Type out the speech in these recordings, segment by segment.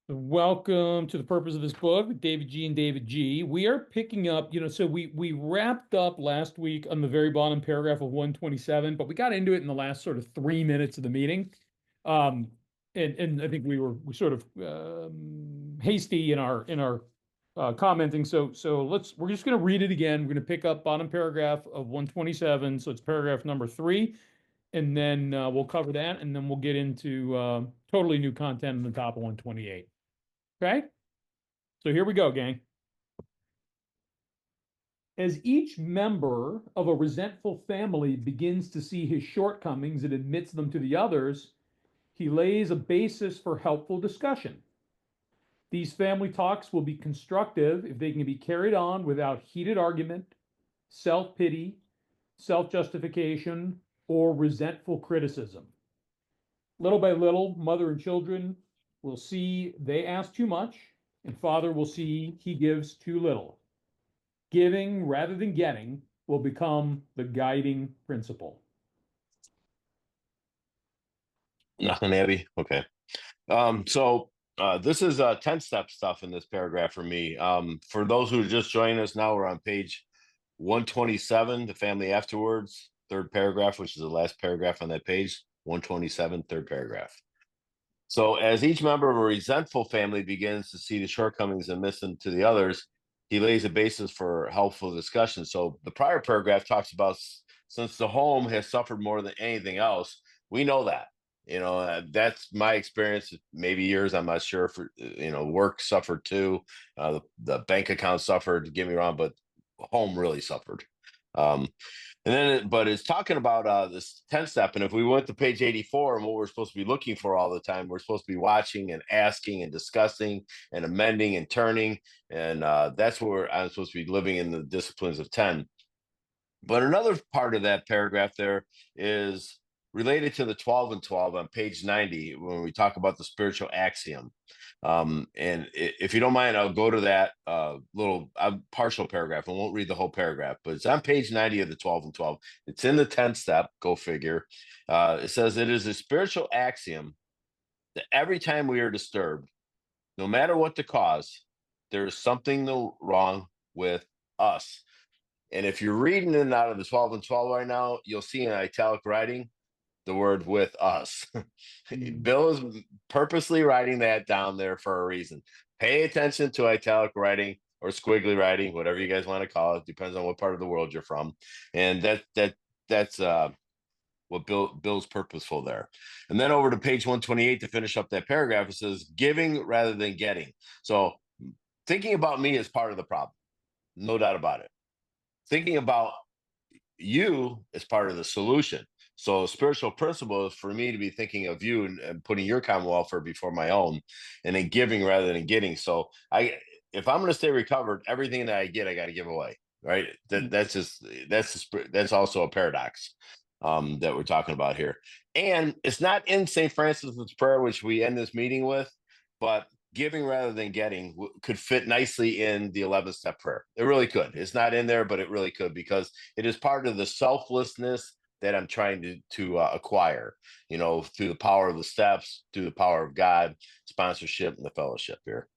Welcome to the purpose of this book with David G and David G. We are picking up, so we wrapped up last week on the very bottom paragraph of 127, but we got into it in the last sort of 3 minutes of the meeting. Um, and I think we sort of hasty in our commenting. So we're just going to read it again. We're going to pick up bottom paragraph of 127. So it's paragraph number 3, and then we'll cover that, and then we'll get into totally new content on the top of 128. Okay, so here we go, gang. As each member of a resentful family begins to see his shortcomings and admits them to the others, he lays a basis for helpful discussion. These family talks will be constructive if they can be carried on without heated argument, self pity, self justification, or resentful criticism. Little by little, mother and children will see they ask too much, and father will see he gives too little. Giving rather than getting will become the guiding principle. Nothing, Abby. Okay. This is 10-step stuff in this paragraph for me. For those who just joined us now, we're on page 127, the family afterwards, third paragraph, which is the last paragraph on that page. 127, third paragraph. So as each member of a resentful family begins to see the shortcomings and miss them to the others, he lays a basis for helpful discussion. So the prior paragraph talks about since the home has suffered more than anything else, we know that. That's my experience. Maybe yours, I'm not sure. For work suffered too. The bank account suffered. Get me wrong, but home really suffered. Um, but it's talking about this 10 step. And if we went to page 84 and what we're supposed to be looking for all the time, we're supposed to be watching and asking and discussing and amending and turning. And that's where I'm supposed to be living in the disciplines of 10. But another part of that paragraph there is related to the 12 and 12 on page 90 when we talk about the spiritual axiom. And if you don't mind, I'll go to that little partial paragraph. I won't read the whole paragraph, but it's on page 90 of the 12 and 12. It's in the 10th step, go figure. It says it is a spiritual axiom that every time we are disturbed, no matter what the cause, there is something wrong with us. And if you're reading it out of the 12 and 12 right now, you'll see in italic writing the word with us. Bill is purposely writing that down there for a reason. Pay attention to italic writing or squiggly writing, whatever you guys want to call it. Depends on what part of the world you're from. And that's what Bill's purposeful there. And then over to page 128 to finish up that paragraph, it says giving rather than getting. So thinking about me is part of the problem. No doubt about it. Thinking about you is part of the solution. So spiritual principle is for me to be thinking of you and putting your common welfare before my own, and then giving rather than getting. So if I'm going to stay recovered, everything that I get, I got to give away. Right. That's also a paradox that we're talking about here. And it's not in St. Francis's prayer, which we end this meeting with, but giving rather than getting could fit nicely in the 11th step prayer. It really could. It's not in there, but it really could, because it is part of the selflessness that I'm trying to acquire, through the power of the steps, through the power of God, sponsorship, and the fellowship here.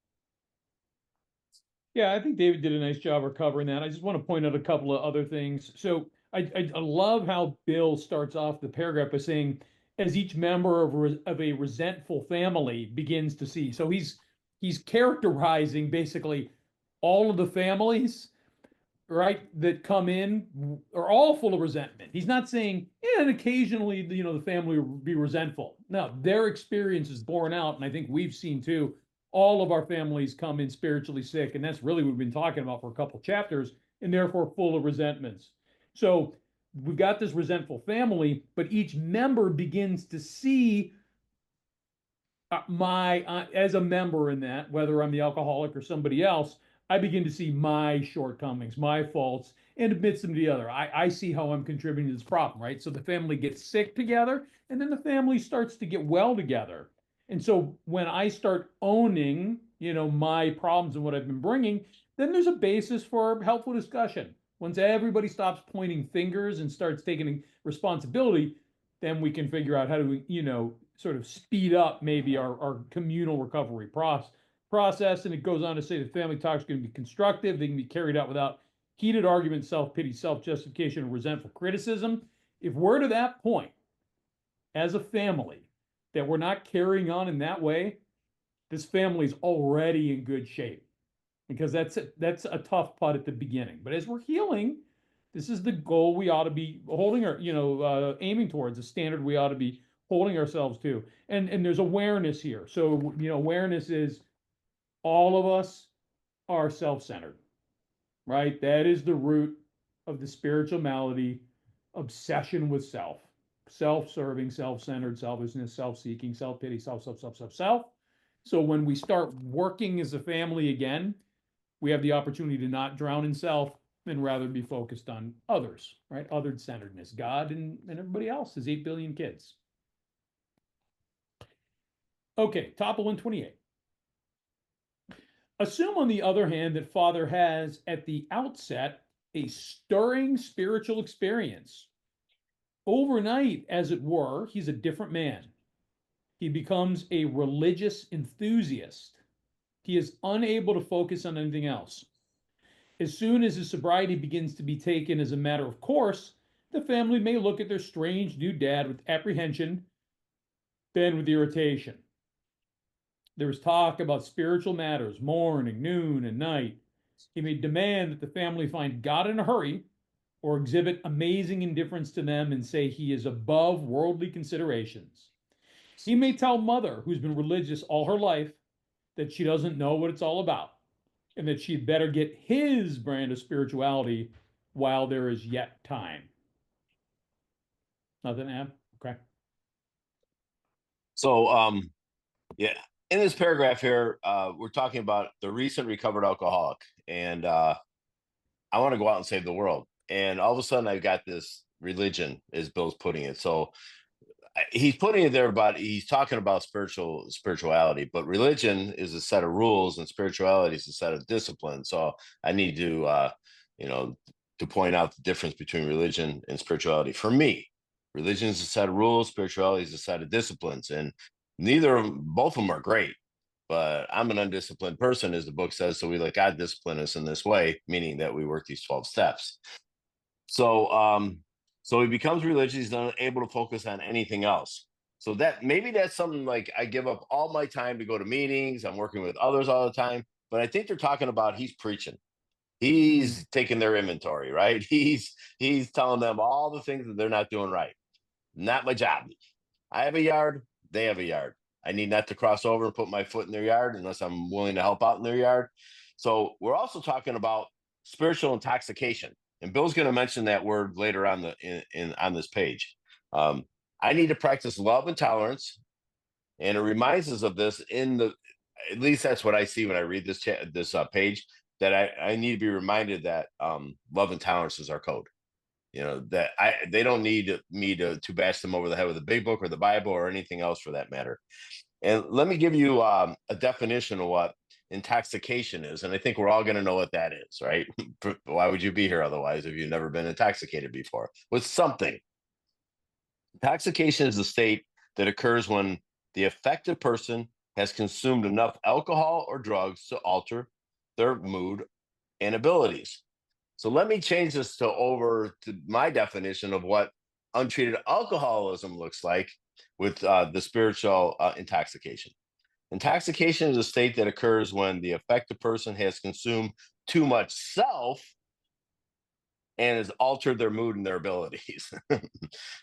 Yeah, I think David did a nice job of covering that. I just want to point out a couple of other things. So I love how Bill starts off the paragraph by saying, as each member of a resentful family begins to see. So he's characterizing basically all of the families, right, that come in are all full of resentment. He's not saying, yeah, and occasionally, the family will be resentful. No, their experience is borne out, and I think we've seen too. All of our families come in spiritually sick, and that's really what we've been talking about for a couple chapters, and therefore full of resentments. So we've got this resentful family, but each member begins to see my as a member in that, whether I'm the alcoholic or somebody else, I begin to see my shortcomings, my faults, and admits them to the other. I see how I'm contributing to this problem, right? So the family gets sick together, and then the family starts to get well together. And so when I start owning, my problems and what I've been bringing, then there's a basis for helpful discussion. Once everybody stops pointing fingers and starts taking responsibility, then we can figure out how to, sort of speed up maybe our communal recovery process. And it goes on to say the family talk is going to be constructive. They can be carried out without heated argument, self-pity, self-justification, and resentful criticism. If we're to that point as a family that we're not carrying on in that way, this family's already in good shape, because that's a tough putt at the beginning. But as we're healing, this is the goal we ought to be holding our, aiming towards, a standard we ought to be holding ourselves to. And there's awareness here. So, awareness is all of us are self-centered, right? That is the root of the spiritual malady, obsession with self, self-serving, self-centered, selfishness, self-seeking, self-pity, self. So when we start working as a family again, we have the opportunity to not drown in self and rather be focused on others, right? Other-centeredness, God and everybody else, his 8 billion kids. Okay, top of 128. Assume, on the other hand, that Father has at the outset a stirring spiritual experience. Overnight, as it were, he's a different man. He becomes a religious enthusiast. He is unable to focus on anything else. As soon as his sobriety begins to be taken as a matter of course, the family may look at their strange new dad with apprehension, then with irritation. There is talk about spiritual matters, morning, noon, and night. He may demand that the family find God in a hurry, or exhibit amazing indifference to them and say he is above worldly considerations. He may tell mother, who's been religious all her life, that she doesn't know what it's all about, and that she'd better get his brand of spirituality while there is yet time. Nothing to add? Okay. So, yeah, in this paragraph here, we're talking about the recent recovered alcoholic, and I want to go out and save the world. And all of a sudden, I've got this religion, as Bill's putting it. So he's putting it there, but he's talking about spirituality. But religion is a set of rules, and spirituality is a set of disciplines. So I need to, to point out the difference between religion and spirituality. For me, religion is a set of rules, spirituality is a set of disciplines, and both of them are great. But I'm an undisciplined person, as the book says. So we let God discipline us in this way, meaning that we work these 12 steps. So he becomes religious. He's unable to focus on anything else. So that's something like, I give up all my time to go to meetings. I'm working with others all the time, but I think they're talking about he's preaching. He's taking their inventory, right? He's telling them all the things that they're not doing right. Not my job. I have a yard. They have a yard. I need not to cross over and put my foot in their yard unless I'm willing to help out in their yard. So we're also talking about spiritual intoxication. And Bill's going to mention that word later on on this page. I need to practice love and tolerance, and it reminds us of this at least that's what I see when I read this page. That I need to be reminded that love and tolerance is our code. That they don't need me to bash them over the head with a big book or the Bible or anything else for that matter. And let me give you a definition of what intoxication is. And I think we're all going to know what that is, right? Why would you be here otherwise if you've never been intoxicated before with something? Intoxication is the state that occurs when the affected person has consumed enough alcohol or drugs to alter their mood and abilities. So let me change this over to my definition of what untreated alcoholism looks like with the spiritual intoxication. Intoxication is a state that occurs when the affected person has consumed too much self and has altered their mood and their abilities.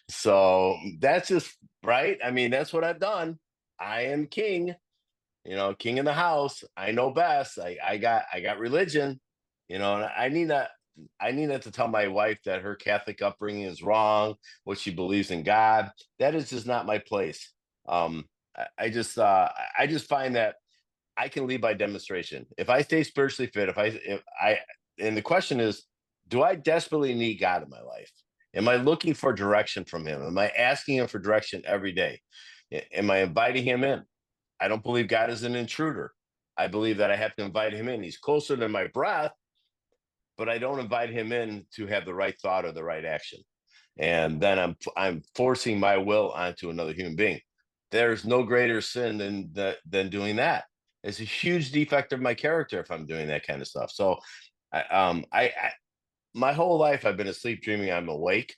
So that's just right. I mean, that's what I've done. I am king, king in the house. I know best. I got religion, and I need not to tell my wife that her Catholic upbringing is wrong, what she believes in God. That is just not my place. I just find that I can lead by demonstration. If I stay spiritually fit, and the question is, do I desperately need God in my life? Am I looking for direction from him? Am I asking him for direction every day? Am I inviting him in? I don't believe God is an intruder. I believe that I have to invite him in. He's closer than my breath, but I don't invite him in to have the right thought or the right action. And then I'm forcing my will onto another human being. there's no greater sin than doing that. It's a huge defect of my character if I'm doing that kind of stuff. So I my whole life I've been asleep dreaming I'm awake.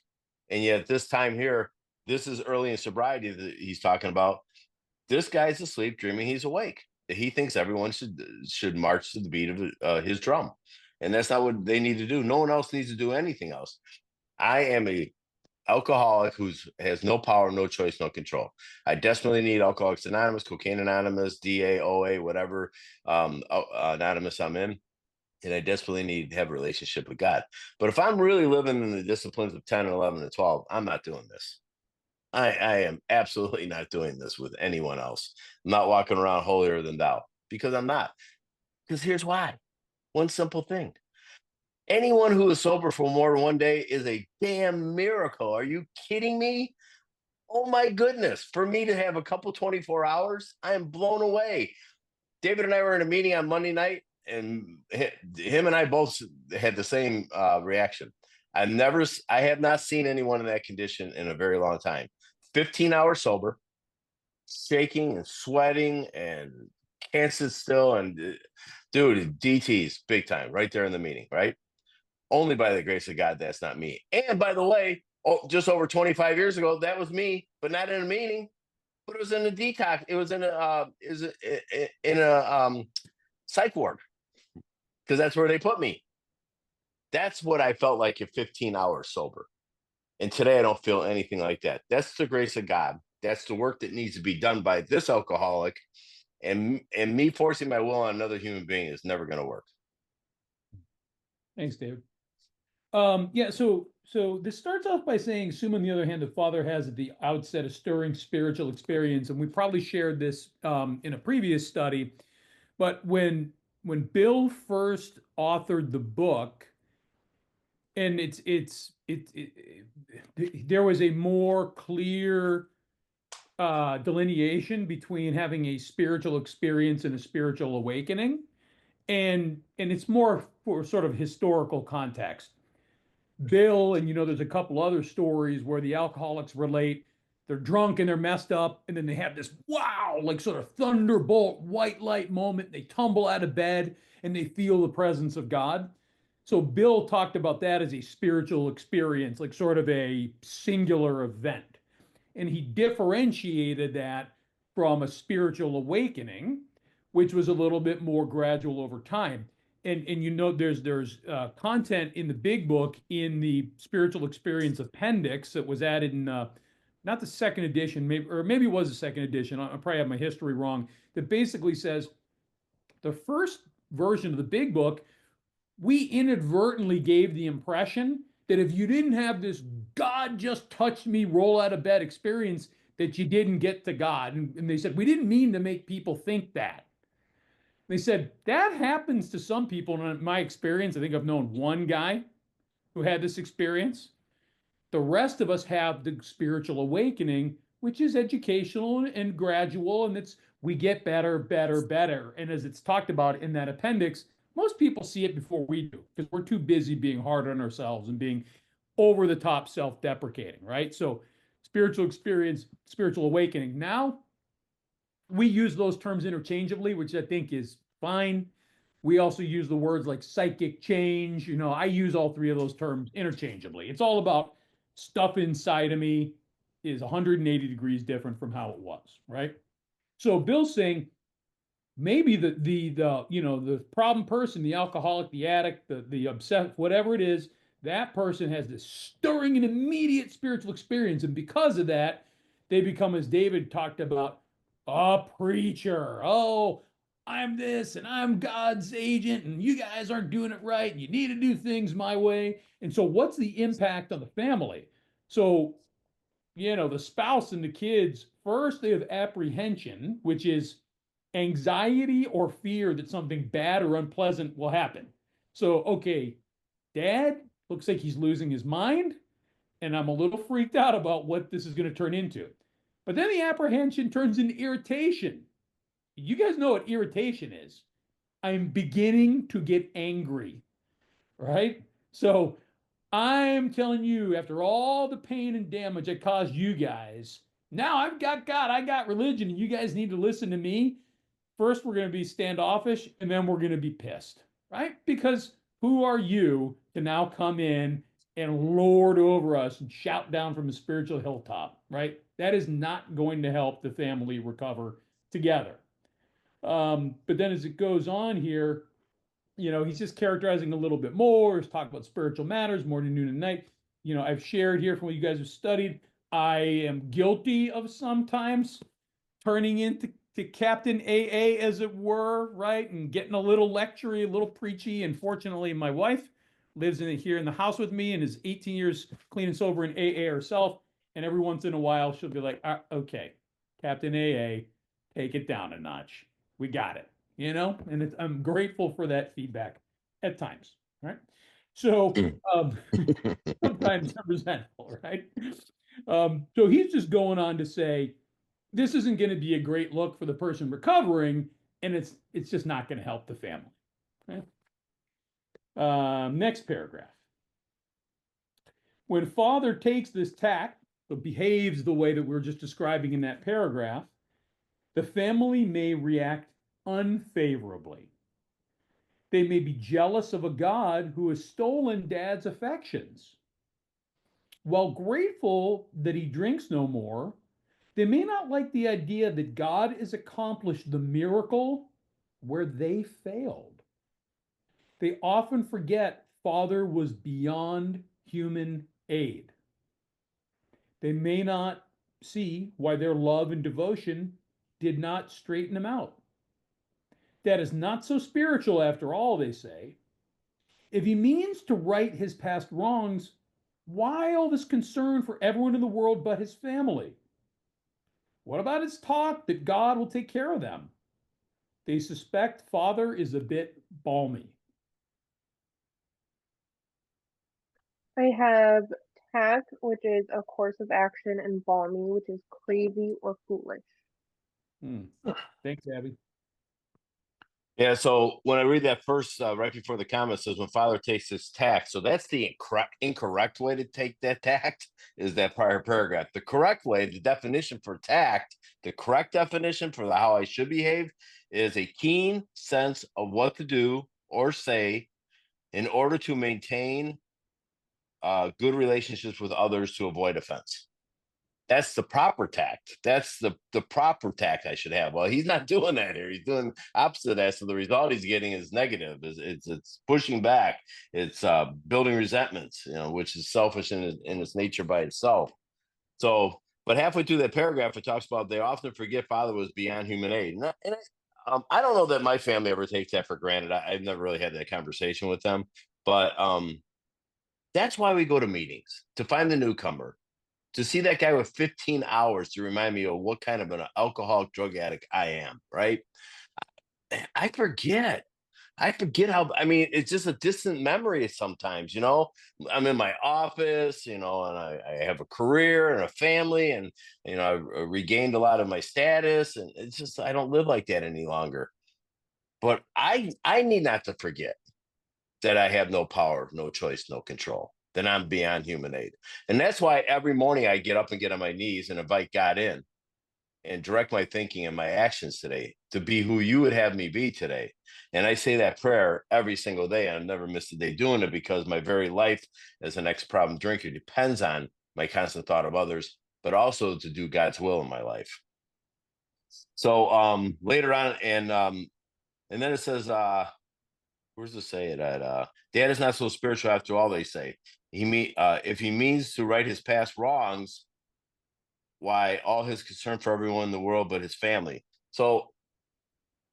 And yet this time here, this is early in sobriety that he's talking about. This guy's asleep dreaming he's awake. He thinks everyone should march to the beat of his drum. And that's not what they need to do. No one else needs to do anything else. I am a alcoholic who's has no power, no choice, no control. I desperately need Alcoholics Anonymous, Cocaine Anonymous, DA, OA, whatever anonymous I'm in. And I desperately need to have a relationship with God. But if I'm really living in the disciplines of 10 and 11 and 12, I'm not doing this. I am absolutely not doing this with anyone else. I'm not walking around holier than thou because I'm not. Because here's why. One simple thing. Anyone who is sober for more than one day is a damn miracle. Are you kidding me? Oh my goodness. For me to have a couple 24 hours, I am blown away. David and I were in a meeting on Monday night, and him and I both had the same reaction. I have not seen anyone in that condition in a very long time. 15 hours sober, shaking and sweating and can't sit still. And dude, DT's big time right there in the meeting, right? Only by the grace of God, that's not me. And by the way, just over 25 years ago, that was me, but not in a meeting, but it was in a detox. It was in a psych ward because that's where they put me. That's what I felt like at 15 hours sober. And today I don't feel anything like that. That's the grace of God. That's the work that needs to be done by this alcoholic. And me forcing my will on another human being is never going to work. Thanks, David. Yeah, so this starts off by saying, assume on the other hand, the father has at the outset a stirring spiritual experience, and we probably shared this in a previous study. But when Bill first authored the book, and there was a more clear delineation between having a spiritual experience and a spiritual awakening, and it's more for sort of historical context. Bill, and there's a couple other stories where the alcoholics relate they're drunk and they're messed up, and then they have this wow, like sort of thunderbolt white light moment. They tumble out of bed and they feel the presence of God. So Bill talked about that as a spiritual experience, like sort of a singular event. And he differentiated that from a spiritual awakening, which was a little bit more gradual over time. And there's content in the big book in the spiritual experience appendix that was added in not the second edition, maybe it was the second edition. I probably have my history wrong. That basically says the first version of the big book, we inadvertently gave the impression that if you didn't have this God just touched me, roll out of bed experience, that you didn't get to God. And they said, we didn't mean to make people think that. They said, that happens to some people. In my experience, I think I've known one guy who had this experience. The rest of us have the spiritual awakening, which is educational and gradual, and we get better, better, better. And as it's talked about in that appendix, most people see it before we do because we're too busy being hard on ourselves and being over the top self-deprecating, right? So spiritual experience, spiritual awakening. Now we use those terms interchangeably, which I think is fine. We also use the words like psychic change. I use all three of those terms interchangeably. It's all about stuff inside of me is 180 degrees different from how it was, right? So Bill's saying maybe the problem person, the alcoholic, the addict, the obsessed, whatever it is, that person has this stirring and immediate spiritual experience, and because of that, they become, as David talked about, a preacher. Oh, I'm this and I'm God's agent, and you guys aren't doing it right, and you need to do things my way. And so, what's the impact on the family? So, the spouse and the kids, first they have apprehension, which is anxiety or fear that something bad or unpleasant will happen. So, okay, dad looks like he's losing his mind, and I'm a little freaked out about what this is going to turn into. But then the apprehension turns into irritation. You guys know what irritation is. I'm beginning to get angry, right? So I'm telling you, after all the pain and damage I caused you guys, Now I've got God, I got religion, and you guys need to listen to me. First, we're going to be standoffish, and then we're going to be pissed, right? Because who are you to now come in and lord over us and shout down from a spiritual hilltop, right? That is not going to help the family recover together. But then as it goes on here, he's just characterizing a little bit more. He's talking about spiritual matters, morning, noon, and night. I've shared here from what you guys have studied. I am guilty of sometimes turning into Captain AA, as it were, right? And getting a little lectury, a little preachy. And fortunately, my wife lives here in the house with me and is 18 years clean and sober in AA herself. And every once in a while, she'll be like, okay, Captain AA, take it down a notch. We got it, and I'm grateful for that feedback at times, right? So sometimes I'm resentful, right? So he's just going on to say, this isn't going to be a great look for the person recovering, and it's just not going to help the family. Okay? Next paragraph. When father takes this tack, but behaves the way that we're just describing in that paragraph, the family may react unfavorably. They may be jealous of a God who has stolen dad's affections. While grateful that he drinks no more, they may not like the idea that God has accomplished the miracle where they failed. They often forget Father was beyond human aid. They may not see why their love and devotion did not straighten him out. That is not so spiritual after all, they say. If he means to right his past wrongs, why all this concern for everyone in the world but his family? What about his talk that God will take care of them? They suspect Father is a bit balmy. I have tact, which is a course of action, and balmy, which is crazy or foolish. Thanks, Abby. Yeah, so when I read that first, right before the comment says when father takes his tact, so that's the incorrect way to take that tact is that prior paragraph. The correct way, the definition for tact, the correct definition for how I should behave is a keen sense of what to do or say in order to maintain good relationships with others to avoid offense. That's the proper tact. That's the proper tact I should have. Well, he's not doing that here. He's doing opposite of that. So the result he's getting is negative. It's pushing back. It's building resentments, which is selfish in its nature by itself. So, but halfway through that paragraph, it talks about they often forget Father was beyond human aid. I don't know that my family ever takes that for granted. I've never really had that conversation with them, but that's why we go to meetings to find the newcomer, to see that guy with 15 hours to remind me of what kind of an alcoholic drug addict I am, right? I forget. I forget how, I mean, it's just a distant memory sometimes, I'm in my office, and I have a career and a family, and, I regained a lot of my status, and it's just, I don't live like that any longer. But I need not to forget that I have no power, no choice, no control, that I'm beyond human aid. And that's why every morning I get up and get on my knees and invite God in and direct my thinking and my actions today to be who you would have me be today. And I say that prayer every single day. I've never missed a day doing it because my very life as an ex-problem drinker depends on my constant thought of others, but also to do God's will in my life. So later on, and then it says, where's it say it at? Dad is not so spiritual after all, they say. If he means to right his past wrongs, why all his concern for everyone in the world but his family. So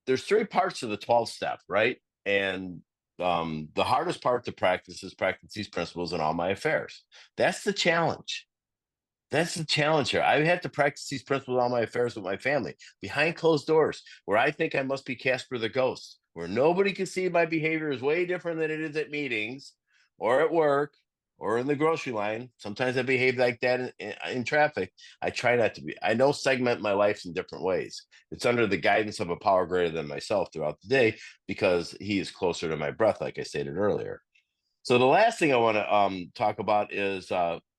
there's 3 parts to the 12 step, right? And the hardest part to practice is practice these principles in all my affairs. That's the challenge. That's the challenge here. I have to practice these principles in all my affairs with my family behind closed doors, where I think I must be Casper the Ghost, where nobody can see my behavior is way different than it is at meetings or at work or in the grocery line. Sometimes I behave like that in traffic. I try not to be. I know segment my life in different ways. It's under the guidance of a power greater than myself throughout the day because he is closer to my breath, like I stated earlier. So the last thing I want to talk about is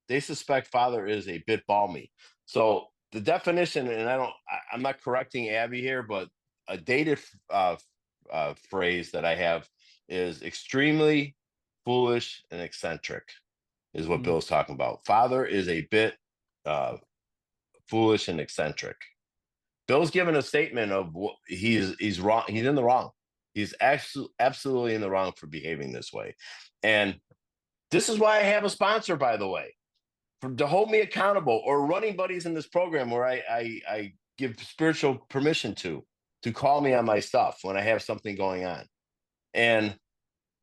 they suspect Father is a bit balmy. So the definition, and I'm not correcting Abby here, but a dated phrase that I have is extremely foolish and eccentric is what Mm. Bill's talking about. Father is a bit uh, foolish and eccentric. Bill's given a statement of what he's wrong. He's in the wrong. He's absolutely in the wrong for behaving this way. And this is why I have a sponsor, by the way, to hold me accountable, or running buddies in this program where I give spiritual permission to call me on my stuff when I have something going on. And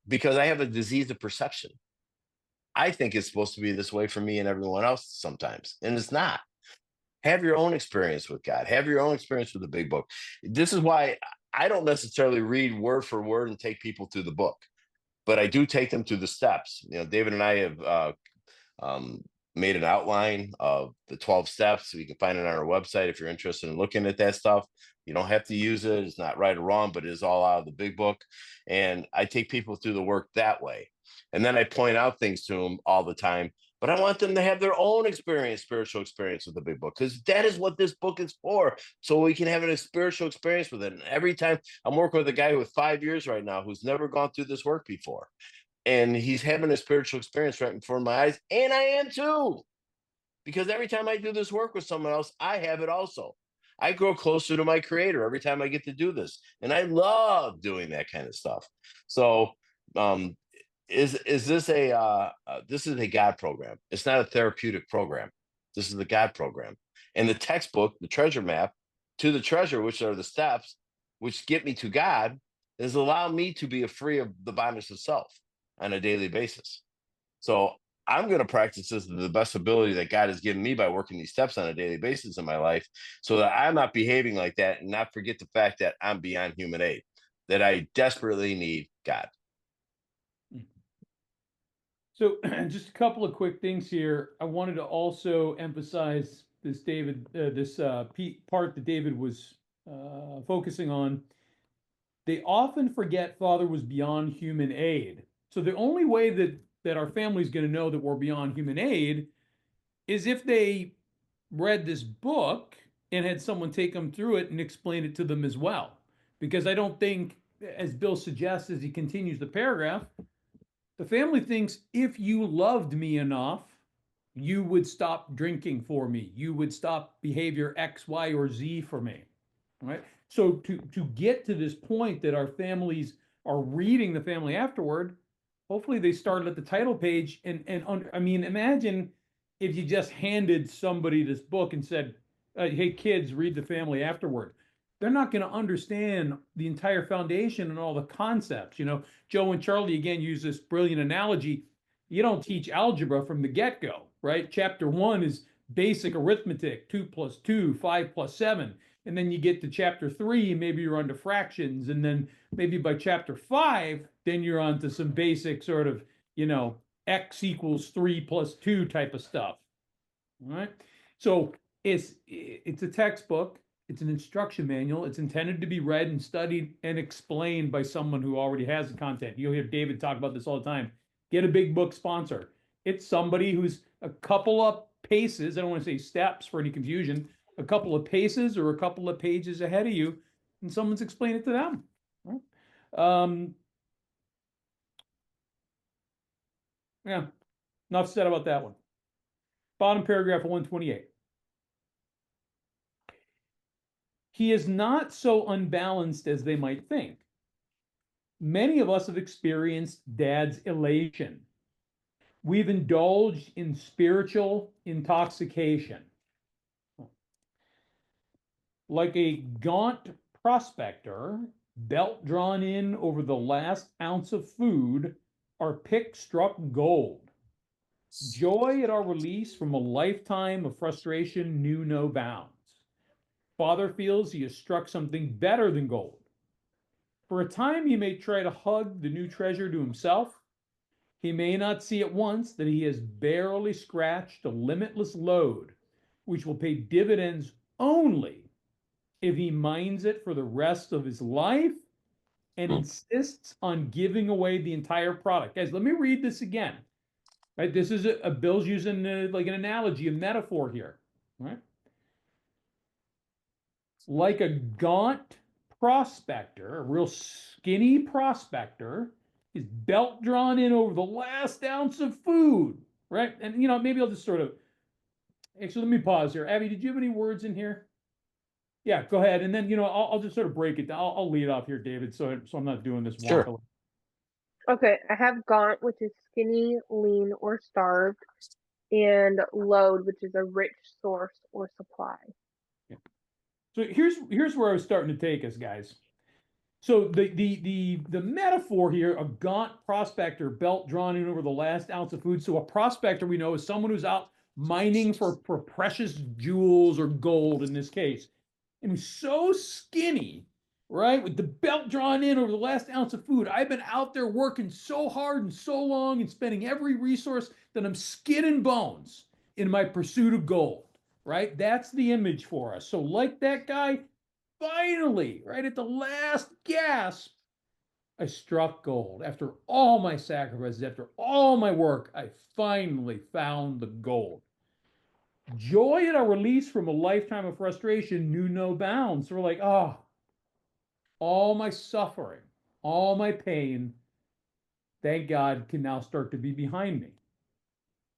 because I have a disease of perception, I think it's supposed to be this way for me and everyone else sometimes, and it's not. Have your own experience with God. Have your own experience with the big book. This is why I don't necessarily read word for word and take people through the book, but I do take them through the steps. You know, David and I have um, made an outline of the 12 steps. So you can find it on our website if you're interested in looking at that stuff. You don't have to use it. It's not right or wrong, but it is all out of the big book. And I take people through the work that way. And then I point out things to them all the time. But I want them to have their own experience, spiritual experience with the big book, because that is what this book is for. So we can have a spiritual experience with it. And every time I'm working with a guy with 5 years right now who's never gone through this work before, and he's having a spiritual experience right in front of my eyes, and I am too, because every time I do this work with someone else, I have it also. I grow closer to my creator every time I get to do this, and I love doing that kind of stuff. So is this this is a God program? It's not a therapeutic program. This is the God program. And the textbook, the treasure map to the treasure, which are the steps which get me to God, is allow me to be free of the bondage of self on a daily basis. So I'm going to practice this to the best ability that God has given me by working these steps on a daily basis in my life, so that I'm not behaving like that and not forget the fact that I'm beyond human aid, that I desperately need God. So just a couple of quick things here. I wanted to also emphasize this, David, part that David was focusing on. They often forget Father was beyond human aid. So the only way that our family is going to know that we're beyond human aid is if they read this book and had someone take them through it and explain it to them as well. Because I don't think, as Bill suggests as he continues the paragraph, the family thinks if you loved me enough, you would stop drinking for me. You would stop behavior X, Y, or Z for me. Right? So to get to this point that our families are reading the family afterward, hopefully they started at the title page I mean, imagine if you just handed somebody this book and said, "Hey kids, read the family afterward." They're not going to understand the entire foundation and all the concepts. You know, Joe and Charlie again use this brilliant analogy. You don't teach algebra from the get-go, right? Chapter 1 is basic arithmetic, 2 plus 2, 5 plus 7. And then you get to chapter 3, maybe you're onto fractions. And then maybe by chapter 5, then you're onto some basic sort of, you know, x equals 3 plus 2 type of stuff. All right. So it's a textbook. It's an instruction manual. It's intended to be read and studied and explained by someone who already has the content. You'll hear David talk about this all the time. Get a big book sponsor. It's somebody who's a couple of paces, I don't want to say steps for any confusion, a couple of paces or a couple of pages ahead of you, and someone's explained it to them. Yeah, enough said about that one. Bottom paragraph of 128. He is not so unbalanced as they might think. Many of us have experienced Dad's elation. We've indulged in spiritual intoxication. Like a gaunt prospector, belt drawn in over the last ounce of food, our pick struck gold. Joy at our release from a lifetime of frustration knew no bounds. Father feels he has struck something better than gold. For a time, he may try to hug the new treasure to himself. He may not see at once that he has barely scratched a limitless load, which will pay dividends only if he mines it for the rest of his life and insists on giving away the entire product. Guys, let me read this again. Right, this is Bill's using like an analogy, a metaphor here. Right. like a gaunt prospector, a real skinny prospector, his belt drawn in over the last ounce of food, right? And maybe I'll just sort of actually let me pause here. Abby, did you have any words in here? Yeah, go ahead. And then I'll just sort of break it down. I'll lead off here, David, so I'm not doing this Sure. wonkily. Okay, I have gaunt, which is skinny, lean, or starved, and load, which is a rich source or supply. So here's where I was starting to take us, guys. So the metaphor here, a gaunt prospector, belt drawn in over the last ounce of food. So a prospector we know is someone who's out mining for precious jewels or gold in this case, and who's so skinny, right, with the belt drawn in over the last ounce of food. I've been out there working so hard and so long and spending every resource that I'm skin and bones in my pursuit of gold. Right? That's the image for us. So, like that guy, finally, right at the last gasp, I struck gold. After all my sacrifices, after all my work, I finally found the gold. Joy at our release from a lifetime of frustration knew no bounds. So we're like, oh, all my suffering, all my pain, thank God, can now start to be behind me.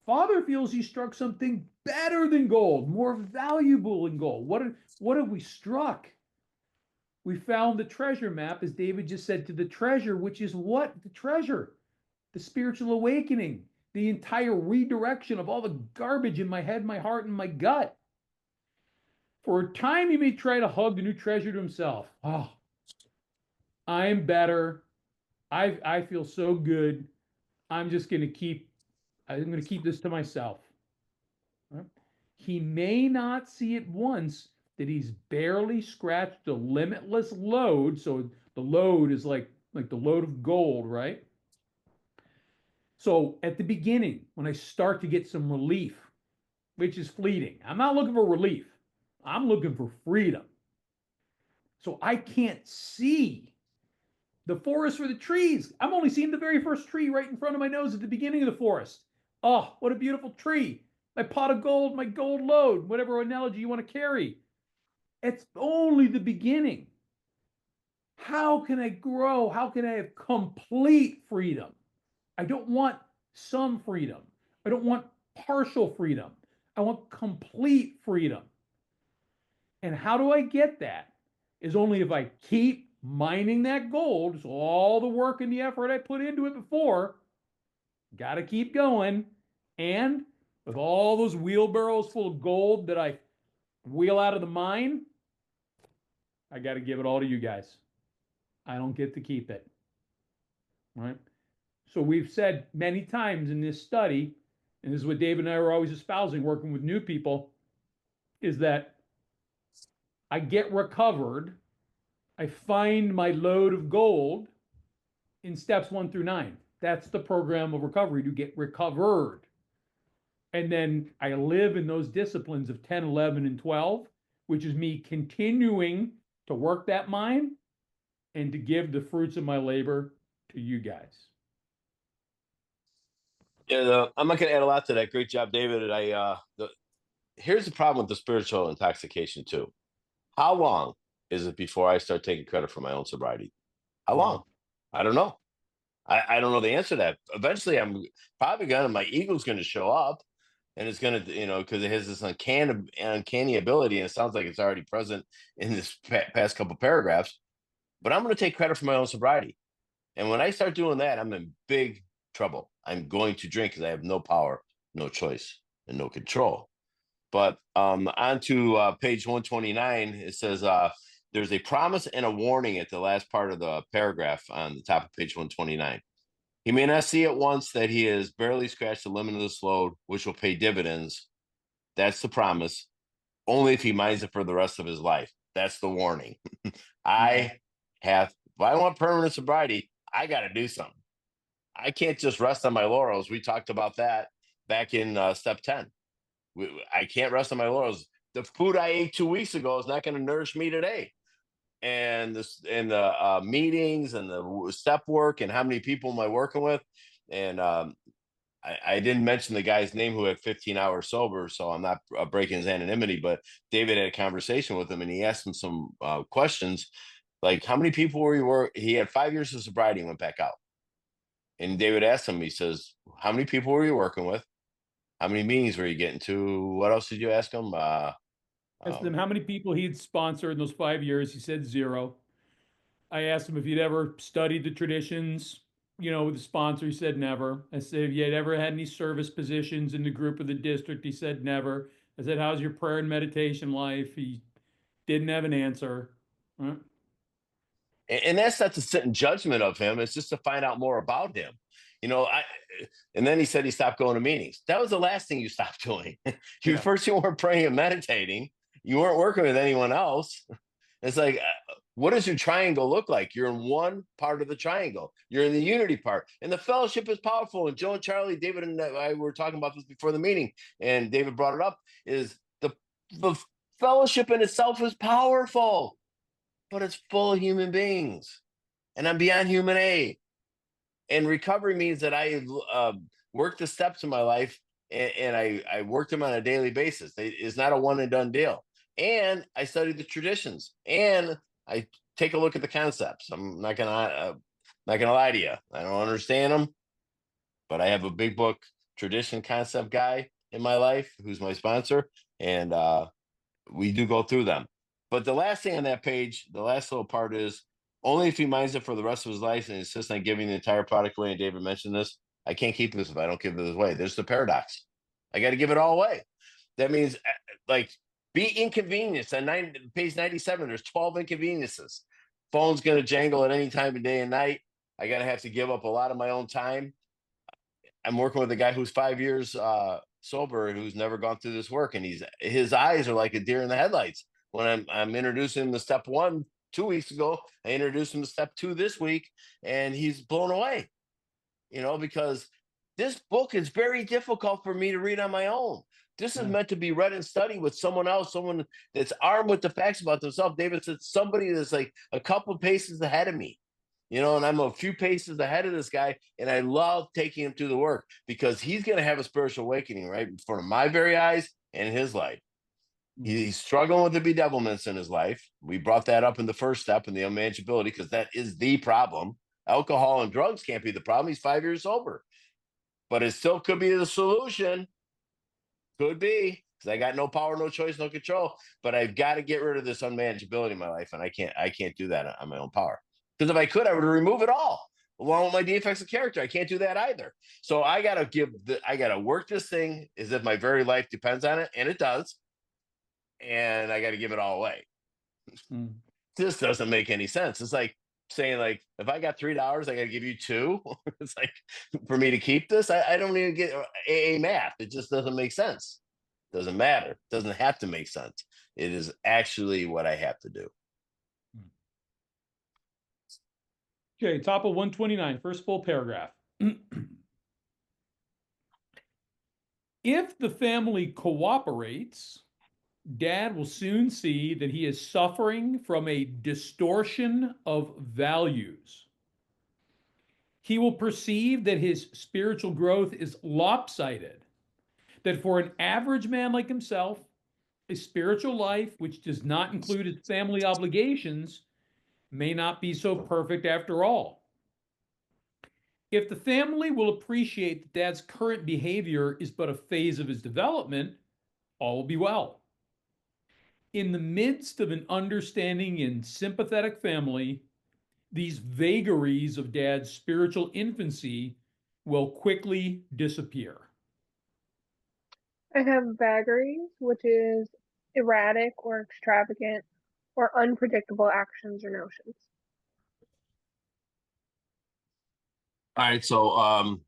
Father feels he struck something better than gold, more valuable than gold. What have we struck? We found the treasure map, as David just said, to the treasure, which is what? The treasure, the spiritual awakening, the entire redirection of all the garbage in my head, my heart, and my gut. For a time, he may try to hug the new treasure to himself. Oh, I'm better. I feel so good. I'm just going to keep. I'm going to keep this to myself. Right? He may not see at once that he's barely scratched the limitless load. So the load is like the load of gold, right? So at the beginning, when I start to get some relief, which is fleeting, I'm not looking for relief. I'm looking for freedom. So I can't see the forest for the trees. I'm only seeing the very first tree right in front of my nose at the beginning of the forest. Oh, what a beautiful tree. My pot of gold, my gold load, whatever analogy you want to carry. It's only the beginning. How can I grow? How can I have complete freedom? I don't want some freedom. I don't want partial freedom. I want complete freedom. And how do I get that? Is only if I keep mining that gold. So all the work and the effort I put into it before, got to keep going. And with all those wheelbarrows full of gold that I wheel out of the mine, I got to give it all to you guys. I don't get to keep it. Right? So we've said many times in this study, and this is what David and I are always espousing, working with new people, is that I get recovered. I find my load of gold in steps 1 through 9. That's the program of recovery, to get recovered. And then I live in those disciplines of 10, 11, and 12, which is me continuing to work that mine and to give the fruits of my labor to you guys. Yeah, I'm not going to add a lot to that. Great job, David. Here's the problem with the spiritual intoxication too. How long is it before I start taking credit for my own sobriety? How long? I don't know. I don't know the answer to that. Eventually, I'm probably my ego's going to show up, and it's going to, because it has this uncanny ability, and it sounds like it's already present in this past couple paragraphs. But I'm going to take credit for my own sobriety, and when I start doing that, I'm in big trouble. I'm going to drink because I have no power, no choice, and no control. But on to page 129, it says there's a promise and a warning at the last part of the paragraph on the top of page 129. He may not see at once that he has barely scratched the limit of this load, which will pay dividends. That's the promise. Only if he minds it for the rest of his life. That's the warning. If I want permanent sobriety, I got to do something. I can't just rest on my laurels. We talked about that back in step 10. I can't rest on my laurels. The food I ate 2 weeks ago is not going to nourish me today. And the meetings and the step work and how many people am I working with, and I didn't mention the guy's name who had 15 hours sober, so I'm not breaking his anonymity, but David had a conversation with him and he asked him some questions like, how many people were you he had 5 years of sobriety and went back out. And David asked him, he says, how many people were you working with? How many meetings were you getting to? What else did you ask him? Asked him how many people he'd sponsored in those 5 years. He said 0. I asked him if he'd ever studied the traditions, with the sponsor. He said never. I said, if you had ever had any service positions in the group of the district. He said never. I said, how's your prayer and meditation life? He didn't have an answer. Huh? And that's not to sit in judgment of him. It's just to find out more about him. And then he said he stopped going to meetings. That was the last thing you stopped doing. Yeah. First, you weren't praying and meditating. You weren't working with anyone else. It's like, what does your triangle look like? You're in one part of the triangle. You're in the unity part. And the fellowship is powerful. And Joe and Charlie, David and I were talking about this before the meeting, and David brought it up, is the fellowship in itself is powerful, but it's full of human beings. And I'm beyond human aid. And recovery means that I worked the steps in my life, and I worked them on a daily basis. It's not a one and done deal. And I studied the traditions, and I take a look at the concepts. I'm not gonna lie to you. I don't understand them, but I have a big book tradition concept guy in my life who's my sponsor, and we do go through them. But the last thing on that page, the last little part is, only if he minds it for the rest of his life and insists on giving the entire product away. And David mentioned this. I can't keep this if I don't give it away. There's the paradox. I got to give it all away. That means, like, be inconvenienced. On page 97, there's 12 inconveniences. Phone's going to jangle at any time of day and night. I got to have to give up a lot of my own time. I'm working with a guy who's 5 years sober, who's never gone through this work, and his eyes are like a deer in the headlights. When I'm introducing him to step 1 2 weeks ago, I introduced him to step 2 this week, and he's blown away. Because this book is very difficult for me to read on my own. This is meant to be read and studied with someone else, someone that's armed with the facts about themselves. David said somebody that's like a couple paces ahead of me, and I'm a few paces ahead of this guy, and I love taking him through the work because he's going to have a spiritual awakening right in front of my very eyes and in his life. He's struggling with the bedevilments in his life. We brought that up in the first step in the unmanageability, because that is the problem. Alcohol and drugs can't be the problem. He's 5 years sober, but it still could be the solution. Could be, because I got no power, no choice, no control. But I've got to get rid of this unmanageability in my life, and I can't do that on my own power. Because if I could, I would remove it all along with my defects of character. I can't do that either. So I got to work this thing as if my very life depends on it, and it does. And I got to give it all away. This doesn't make any sense. It's like saying, like, if I got $3, I got to give you 2. It's like, for me to keep this, I don't even get AA math. It just doesn't make sense. Doesn't matter. It doesn't have to make sense. It is actually what I have to do. Okay, top of 129, first full paragraph. If the family cooperates, Dad will soon see that he is suffering from a distortion of values. He will perceive that his spiritual growth is lopsided, that for an average man like himself, a spiritual life which does not include his family obligations may not be so perfect after all. If the family will appreciate that Dad's current behavior is but a phase of his development, all will be well. In the midst of an understanding and sympathetic family, these vagaries of Dad's spiritual infancy will quickly disappear. I have vagaries, which is erratic or extravagant or unpredictable actions or notions. All right. So,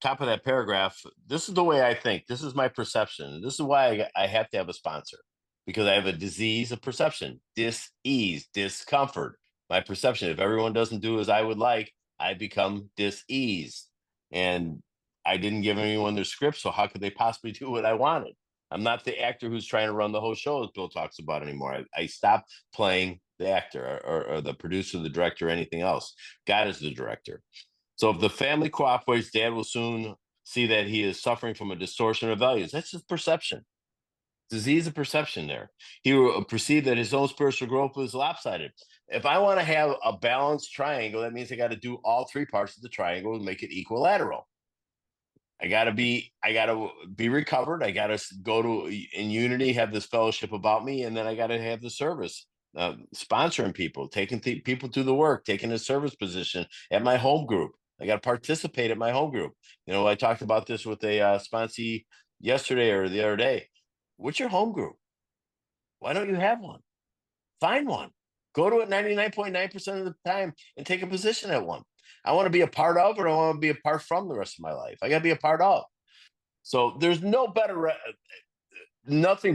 top of that paragraph, this is the way I think. This is my perception. This is why I have to have a sponsor, because I have a disease of perception, dis-ease, discomfort. My perception, if everyone doesn't do as I would like, I become dis-eased. And I didn't give anyone their script, so how could they possibly do what I wanted? I'm not the actor who's trying to run the whole show, as Bill talks about, anymore. I stopped playing the actor or the producer, the director, or anything else. God is the director. So if the family cooperates, Dad will soon see that he is suffering from a distortion of values. That's just perception. Disease of perception there. He will perceive that his own spiritual growth was lopsided. If I want to have a balanced triangle, that means I got to do all three parts of the triangle and make it equilateral. I gotta be recovered. I gotta go to in unity, have this fellowship about me, and then I gotta have the service, sponsoring people, taking people to the work, taking a service position at my home group. I gotta participate at my home group. You know, I talked about this with a sponsee yesterday or the other day. What's your home group? Why don't you have one? Find one. Go to it 99.9% of the time and take a position at one. I want to be a part of, or I want to be apart from the rest of my life. I got to be a part of. So there's nothing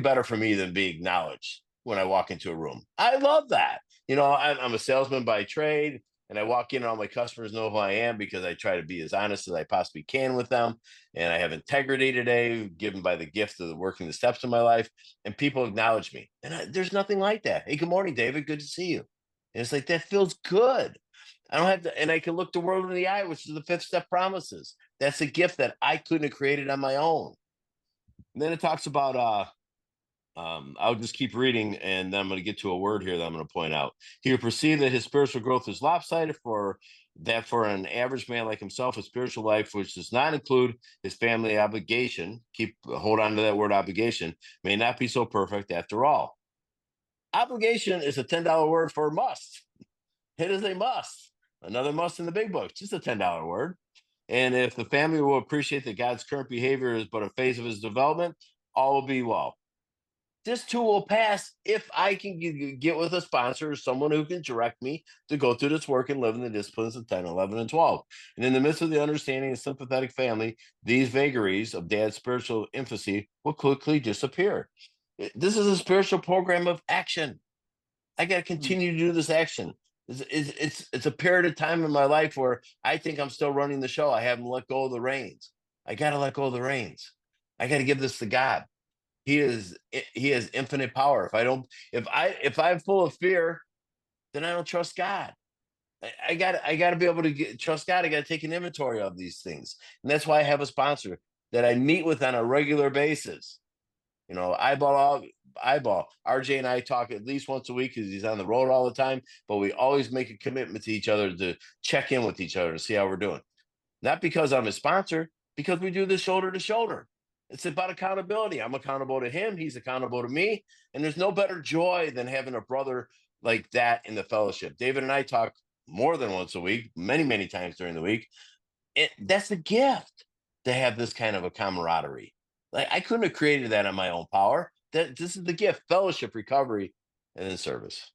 better for me than being acknowledged when I walk into a room. I love that. You know, I'm a salesman by trade, and I walk in and all my customers know who I am because I try to be as honest as I possibly can with them. And I have integrity today, given by the gift of working the steps in my life, and people acknowledge me. And there's nothing like that. Hey, good morning, David. Good to see you. And it's like, that feels good. I don't have to, and I can look the world in the eye, which is the fifth step promises. That's a gift that I couldn't have created on my own. And then it talks about I'll just keep reading, and then I'm going to get to a word here that I'm going to point out. He will perceive that his spiritual growth is lopsided, for an average man like himself, a spiritual life which does not include his family obligation, hold on to that word obligation, may not be so perfect after all. Obligation is a $10 word for must. It is a must. Another must in the big book, just a $10 word. And if the family will appreciate that God's current behavior is but a phase of his development, all will be well. This too will pass if I can get with a sponsor or someone who can direct me to go through this work and live in the disciplines of 10, 11, and 12. And in the midst of the understanding and sympathetic family, these vagaries of dad's spiritual infancy will quickly disappear. This is a spiritual program of action. I got to continue to do this action. It's a period of time in my life where I think I'm still running the show. I haven't let go of the reins. I got to let go of the reins. I got to give this to God. He has infinite power. If I'm full of fear, then I don't trust God. I got to be able to trust God. I got to take an inventory of these things, and that's why I have a sponsor that I meet with on a regular basis. You know, eyeball. RJ and I talk at least once a week because he's on the road all the time. But we always make a commitment to each other to check in with each other to see how we're doing. Not because I'm a sponsor, because we do this shoulder to shoulder. It's about accountability. I'm accountable to him. He's accountable to me. And there's no better joy than having a brother like that in the fellowship. David and I talk more than once a week, many, many times during the week. That's the gift to have this kind of a camaraderie. Like, I couldn't have created that on my own power. This is the gift: fellowship, recovery, and then service.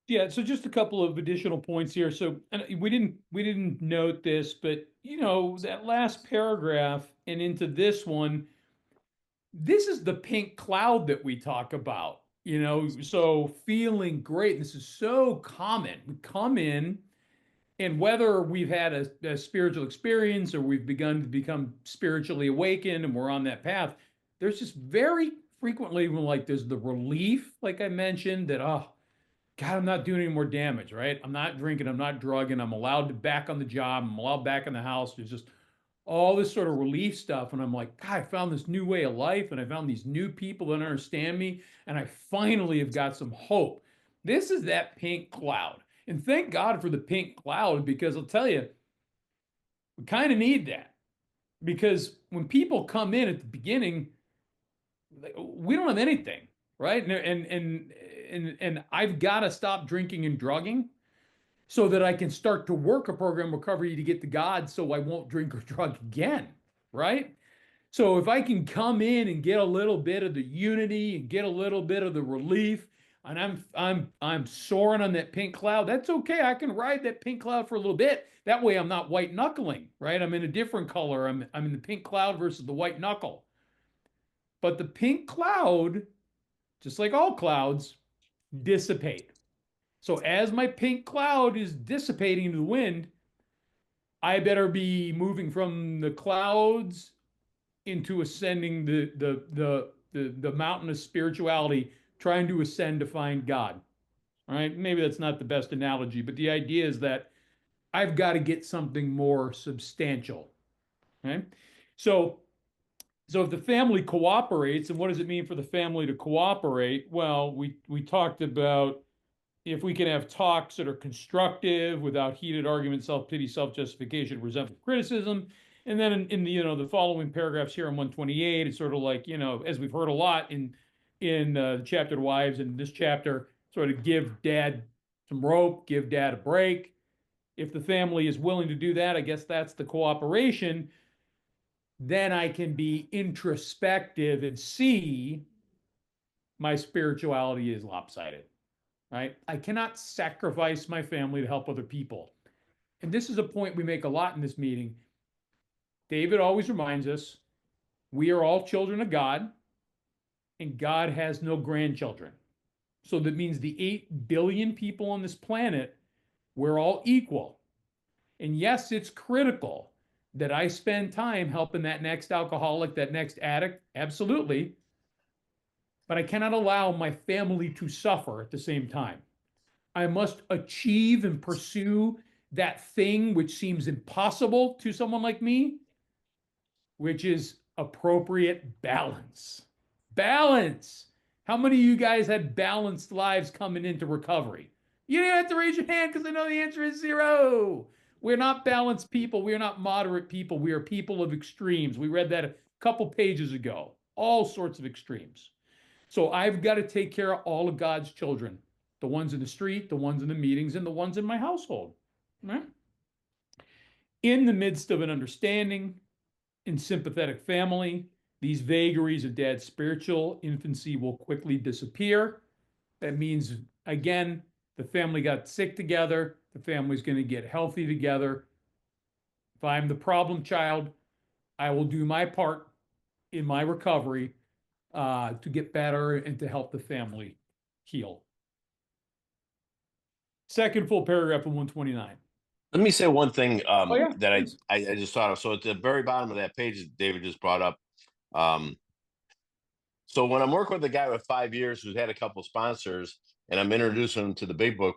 Yeah, so just a couple of additional points here. So and we didn't note this, but you know, that last paragraph and into this one, this is the pink cloud that we talk about, you know, so feeling great. This is so common. We come in, and whether we've had a spiritual experience or we've begun to become spiritually awakened and we're on that path, there's just very frequently when like there's the relief, like I mentioned, that oh God, I'm not doing any more damage, right? I'm not drinking, I'm not drugging, I'm allowed to back on the job, I'm allowed back in the house. There's just all this sort of relief stuff. And I'm like, God, I found this new way of life and I found these new people that understand me. And I finally have got some hope. This is that pink cloud. And thank God for the pink cloud, because I'll tell you, we kind of need that. Because when people come in at the beginning, we don't have anything, right? And I've got to stop drinking and drugging so that I can start to work a program recovery to get to God so I won't drink or drug again, right? So if I can come in and get a little bit of the unity and get a little bit of the relief, and I'm soaring on that pink cloud, that's okay. I can ride that pink cloud for a little bit. That way I'm not white knuckling, right? I'm in a different color. I'm in the pink cloud versus the white knuckle. But the pink cloud, just like all clouds, dissipate. So as my pink cloud is dissipating into the wind, I better be moving from the clouds into ascending the mountain of spirituality, trying to ascend to find God. All right, maybe that's not the best analogy, but the idea is that I've got to get something more substantial. right? So, so if the family cooperates, and what does it mean for the family to cooperate? Well, we talked about if we can have talks that are constructive without heated argument, self-pity, self-justification, resentful criticism. And then in the, the following paragraphs here in 128, it's sort of like, as we've heard a lot in the chapter to wives and this chapter, sort of give dad some rope, give dad a break. If the family is willing to do that, I guess that's the cooperation. Then I can be introspective and see my spirituality is lopsided, right? I cannot sacrifice my family to help other people. And this is a point we make a lot in this meeting. David always reminds us we are all children of God, and God has no grandchildren. So that means the 8 billion people on this planet, we're all equal. And yes, it's critical that I spend time helping that next alcoholic, that next addict, absolutely. But I cannot allow my family to suffer at the same time. I must achieve and pursue that thing which seems impossible to someone like me, which is appropriate balance. Balance. How many of you guys had balanced lives coming into recovery? You don't have to raise your hand because I know the answer is 0. We're not balanced people. We are not moderate people. We are people of extremes. We read that a couple pages ago. All sorts of extremes. So I've got to take care of all of God's children, the ones in the street, the ones in the meetings, and the ones in my household. Right? In the midst of an understanding and sympathetic family, these vagaries of dad's spiritual infancy will quickly disappear. That means, again, the family got sick together. The family's going to get healthy together. If I'm the problem child, I will do my part in my recovery to get better and to help the family heal. Second full paragraph of 129. Let me say one thing yeah, that please. I just thought of. So at the very bottom of that page that David just brought up, so when I'm working with a guy with 5 years who's had a couple sponsors and I'm introducing him to the big book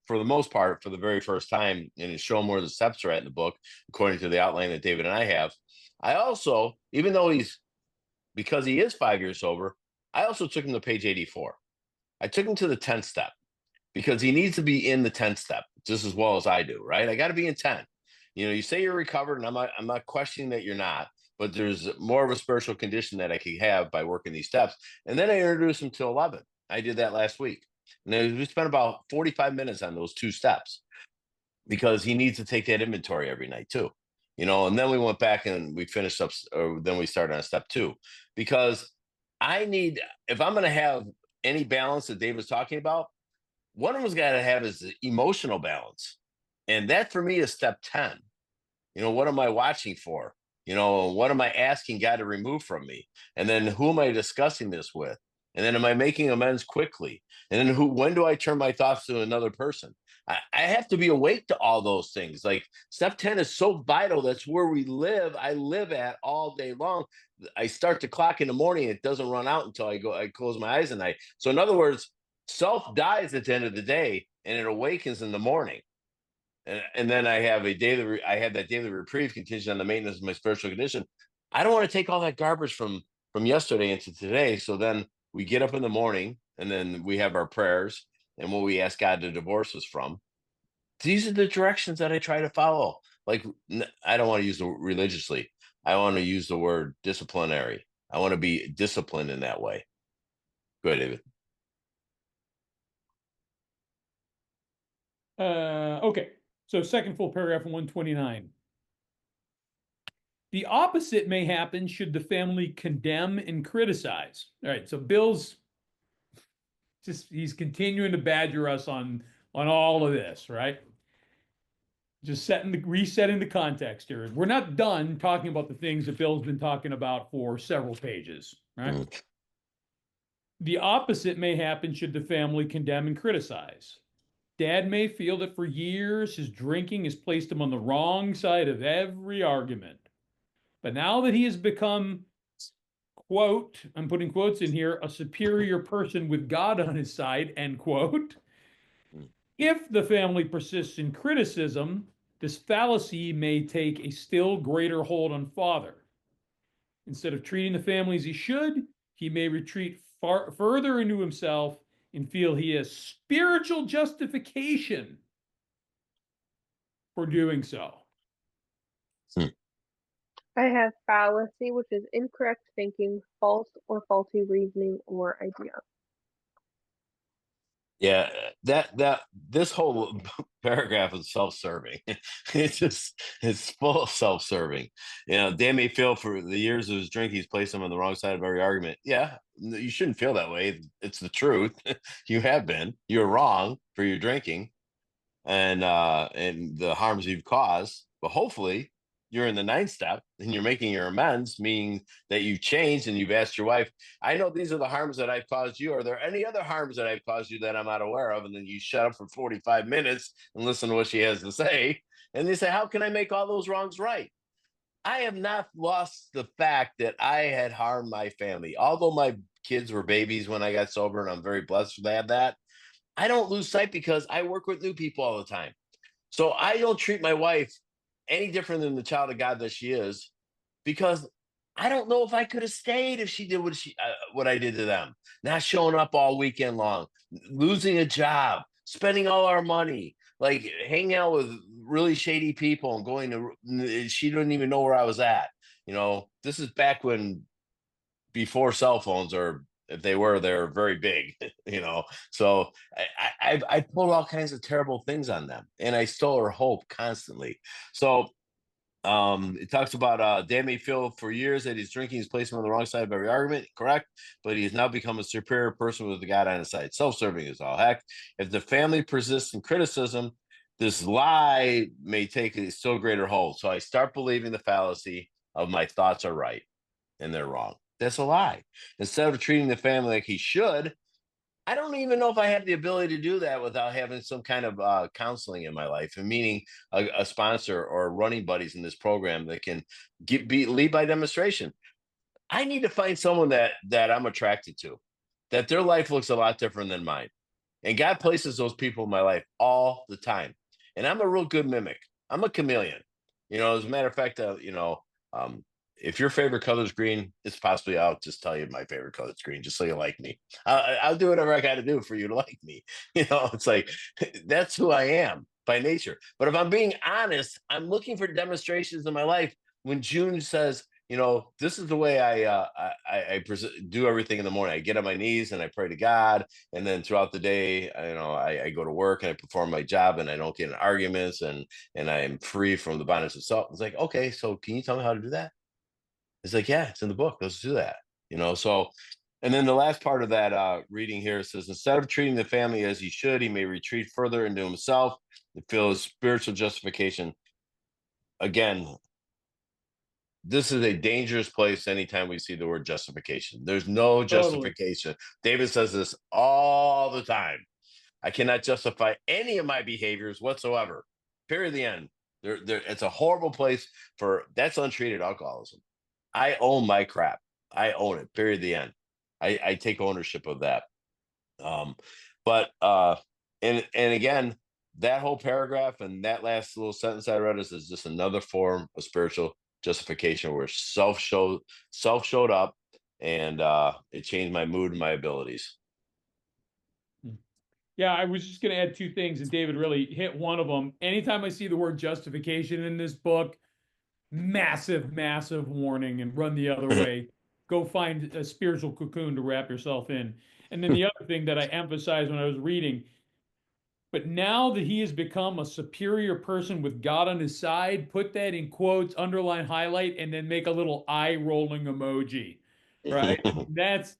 for the most part for the very first time and show him where the steps are at in the book, according to the outline that David and I have, I also, even though because he is 5 years sober, I also took him to page 84. I took him to the 10th step because he needs to be in the 10th step just as well as I do, right? I got to be in 10. You say you're recovered, and I'm not questioning that you're not, but there's more of a spiritual condition that I could have by working these steps. And then I introduced him to 11. I did that last week. And we spent about 45 minutes on those 2 steps because he needs to take that inventory every night too. And then we went back and we finished up, or then we started on step 2 because if I'm going to have any balance that Dave was talking about, one of them's got to have is the emotional balance. And that for me is step 10. What am I watching for? What am I asking God to remove from me? And then who am I discussing this with? And then am I making amends quickly? And then when do I turn my thoughts to another person? I have to be awake to all those things. Like step 10 is so vital. That's where we live. I live at all day long. I start the clock in the morning. It doesn't run out until I close my eyes at night. So in other words, self dies at the end of the day and it awakens in the morning. And then I had that daily reprieve contingent on the maintenance of my spiritual condition. I don't want to take all that garbage from yesterday into today. So then we get up in the morning and then we have our prayers and what we ask God to divorce us from. These are the directions that I try to follow. Like, I don't want to use the word religiously. I want to use the word disciplinary. I want to be disciplined in that way. Go ahead, David. Okay. So second full paragraph in 129. The opposite may happen should the family condemn and criticize. All right. So Bill's he's continuing to badger us on all of this, right? Just resetting the context here. We're not done talking about the things that Bill's been talking about for several pages, right? The opposite may happen should the family condemn and criticize. Dad may feel that for years his drinking has placed him on the wrong side of every argument. But now that he has become, quote, I'm putting quotes in here, a superior person with God on his side, end quote. If the family persists in criticism, This fallacy may take a still greater hold on father. Instead of treating the family as he should, he may retreat far further into himself and feel he has spiritual justification for doing so. I have fallacy, which is incorrect thinking, false or faulty reasoning or idea. Yeah, that this whole paragraph is self-serving. It's full of self-serving. You know, Dan may feel for the years of his drink, he's placed him on the wrong side of every argument. Yeah, you shouldn't feel that way. It's the truth. You have been. You're wrong for your drinking and the harms you've caused. But hopefully you're in the ninth step and you're making your amends, meaning that you've changed and you've asked your wife, I know these are the harms that I've caused you. Are there any other harms that I've caused you that I'm not aware of? And then you shut up for 45 minutes and listen to what she has to say. And they say, how can I make all those wrongs right? I have not lost the fact that I had harmed my family. Although my kids were babies when I got sober, and I'm very blessed to have that, I don't lose sight because I work with new people all the time. So I don't treat my wife any different than the child of God that she is, because I don't know if I could have stayed if she did what I did to them. Not showing up all weekend long, losing a job, spending all our money, like hanging out with really shady people and going to. She didn't even know where I was at. You know, this is back when before cell phones, or if they were, they're very big, you know. So I pulled all kinds of terrible things on them, and I stole her hope constantly. So it talks about Dan may feel for years that he's drinking his placement on the wrong side of every argument, correct? But he has now become a superior person with the God on his side. Self-serving is all heck. If the family persists in criticism, this lie may take a still greater hold. So I start believing the fallacy of my thoughts are right and they're wrong. That's a lie. Instead of treating the family like he should, I don't even know if I have the ability to do that without having some kind of counseling in my life, and meaning a sponsor or running buddies in this program that can lead by demonstration. I need to find someone that I'm attracted to, that their life looks a lot different than mine. And God places those people in my life all the time. And I'm a real good mimic. I'm a chameleon. You know, as a matter of fact, um, if your favorite color is green, it's possibly I'll just tell you my favorite color is green, just so you like me. I'll do whatever I got to do for you to like me. You know, it's like that's who I am by nature. But if I'm being honest, I'm looking for demonstrations in my life. When June says, you know, this is the way I do everything in the morning. I get on my knees and I pray to God, and then throughout the day, you know, I go to work and I perform my job, and I don't get in arguments, and I am free from the bondage of self. It's like, okay, so can you tell me how to do that? It's like, yeah, it's in the book. Let's do that. You know, so and then the last part of that reading here says, instead of treating the family as he should, he may retreat further into himself and feel his spiritual justification. Again, this is a dangerous place anytime we see the word justification. There's no Totally. justification. David says this all the time. I cannot justify any of my behaviors whatsoever. Period. The end. It's a horrible place for that's untreated alcoholism. I own my crap. I own it. Period. The end. I take ownership of that. But and again, that whole paragraph and that last little sentence I read is just another form of spiritual justification where self showed up, and it changed my mood and my abilities. Yeah, I was just going to add two things, and David really hit one of them. Anytime I see the word justification in this book, massive, massive warning, and run the other way. Go find a spiritual cocoon to wrap yourself in. And then the other thing that I emphasized when I was reading, but now that he has become a superior person with God on his side, put that in quotes, underline, highlight, and then make a little eye rolling emoji, right? That's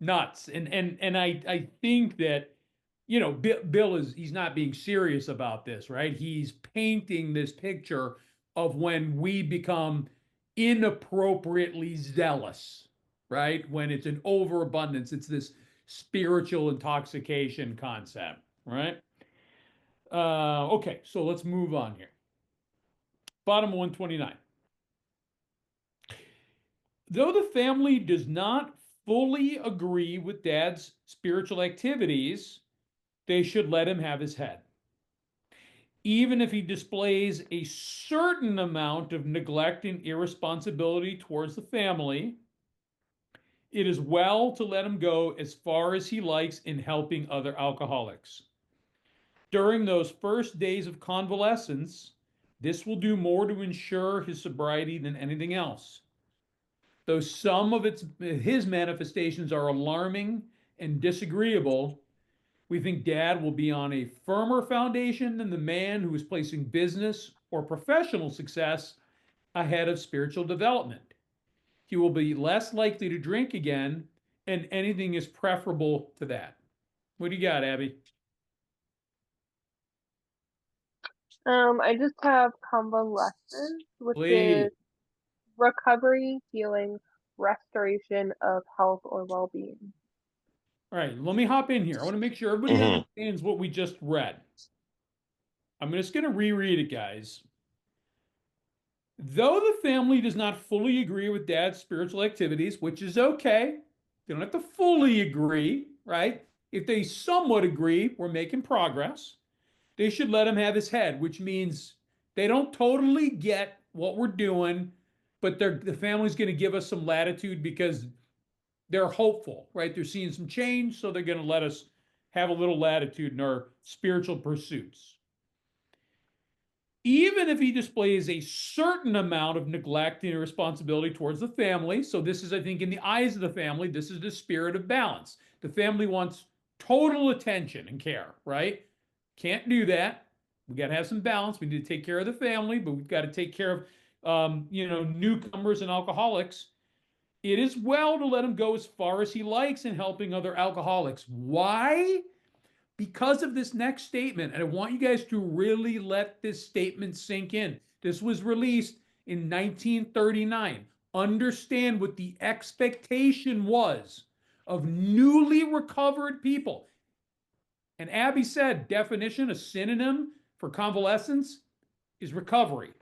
nuts. And I think that, you know, Bill he's not being serious about this, right? He's painting this picture of when we become inappropriately zealous, right? When it's an overabundance, it's this spiritual intoxication concept, right? Okay, so let's move on here. Bottom 129. Though the family does not fully agree with dad's spiritual activities, they should let him have his head. even if he displays a certain amount of neglect and irresponsibility towards the family, it is well to let him go as far as he likes in helping other alcoholics. During those first days of convalescence, this will do more to ensure his sobriety than anything else. Though some of his manifestations are alarming and disagreeable, we think Dad will be on a firmer foundation than the man who is placing business or professional success ahead of spiritual development. He will be less likely to drink again, and anything is preferable to that. What do you got, Abby? I just have convalescence, which Please. is recovery, healing, restoration of health or well-being. All right, let me hop in here. I want to make sure everybody Mhm. understands what we just read. I'm just going to reread it, guys. Though the family does not fully agree with Dad's spiritual activities, which is okay, they don't have to fully agree, right? If they somewhat agree, we're making progress. They should let him have his head, which means they don't totally get what we're doing, but the family's going to give us some latitude because they're hopeful, right? They're seeing some change, so they're going to let us have a little latitude in our spiritual pursuits. Even if he displays a certain amount of neglect and irresponsibility towards the family, so this is, I think, in the eyes of the family, this is the spirit of balance. The family wants total attention and care, right? Can't do that. We got to have some balance. We need to take care of the family, but we've got to take care of, newcomers and alcoholics. It is well to let him go as far as he likes in helping other alcoholics. Why? Because of this next statement. And I want you guys to really let this statement sink in. This was released in 1939. Understand what the expectation was of newly recovered people. And Abby said, definition, a synonym for convalescence is recovery.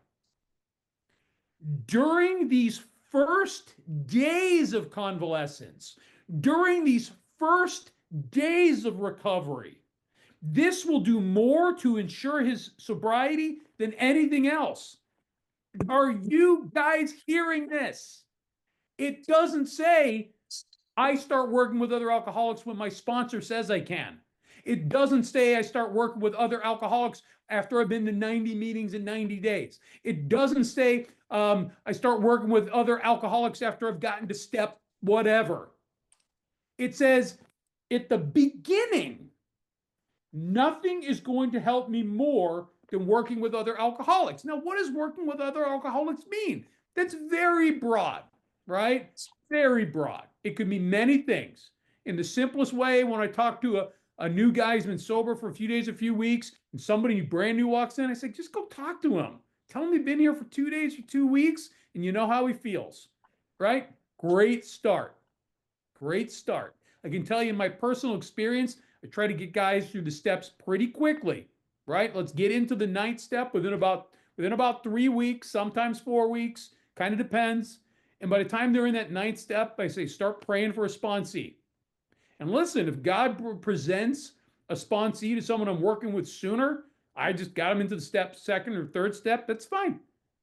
During these first days of convalescence, during these first days of recovery, this will do more to ensure his sobriety than anything else. Are you guys hearing this? It doesn't say, I start working with other alcoholics when my sponsor says I can. It doesn't say I start working with other alcoholics after I've been to 90 meetings in 90 days. It doesn't say I start working with other alcoholics after I've gotten to step whatever. It says at the beginning, nothing is going to help me more than working with other alcoholics. Now, what does working with other alcoholics mean? That's very broad, right? Very broad. It could mean many things. In the simplest way, when I talk to a new guy who's been sober for a few days, a few weeks, and somebody brand new walks in, I say, just go talk to him. Tell him you've been here for 2 days or 2 weeks, and you know how he feels, right? Great start. Great start. I can tell you in my personal experience, I try to get guys through the steps pretty quickly, right? Let's get into the 9th step within about 3 weeks, sometimes 4 weeks, kind of depends. And by the time they're in that 9th step, I say start praying for a sponsee. And listen, if God presents a sponsee to someone I'm working with sooner, I just got them into the step, 2nd or 3rd step, that's fine.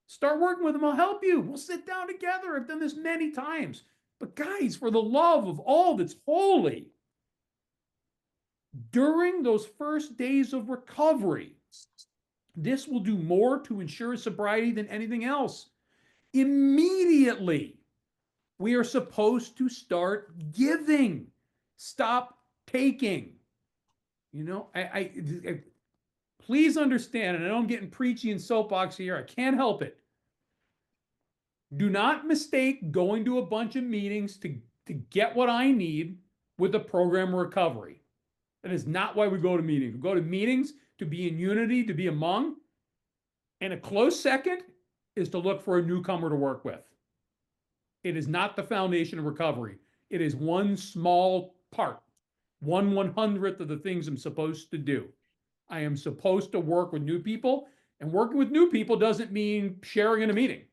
Start working with them. I'll help you. We'll sit down together. I've done this many times. But guys, for the love of all that's holy, during those first days of recovery, this will do more to ensure sobriety than anything else. Immediately, we are supposed to start giving, stop taking. You know, I please understand, and I know I'm getting preachy and soapbox here, I can't help it. Do not mistake going to a bunch of meetings to get what I need with a program of recovery. That is not why we go to meetings. We go to meetings to be in unity, to be among. And a close second is to look for a newcomer to work with. It is not the foundation of recovery. It is one small part, 1/100th of the things I'm supposed to do. I am supposed to work with new people, and working with new people doesn't mean sharing in a meeting,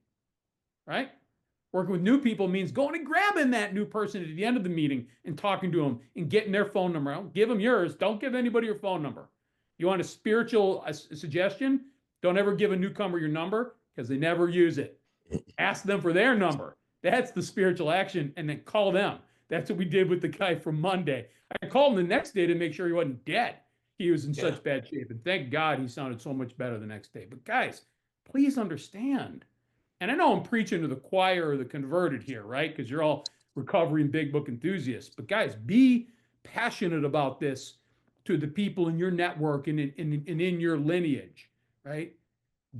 right? Working with new people means going and grabbing that new person at the end of the meeting and talking to them and getting their phone number out. Give them yours. Don't give anybody your phone number. You want a spiritual suggestion? Don't ever give a newcomer your number because they never use it. Ask them for their number. That's the spiritual action, and then call them. That's what we did with the guy from Monday. I called him the next day to make sure he wasn't dead. He was in Yeah. such bad shape, and thank God he sounded so much better the next day. But guys, please understand. And I know I'm preaching to the choir or the converted here, right? Because you're all recovering big book enthusiasts. But guys, be passionate about this to the people in your network and in your lineage, right?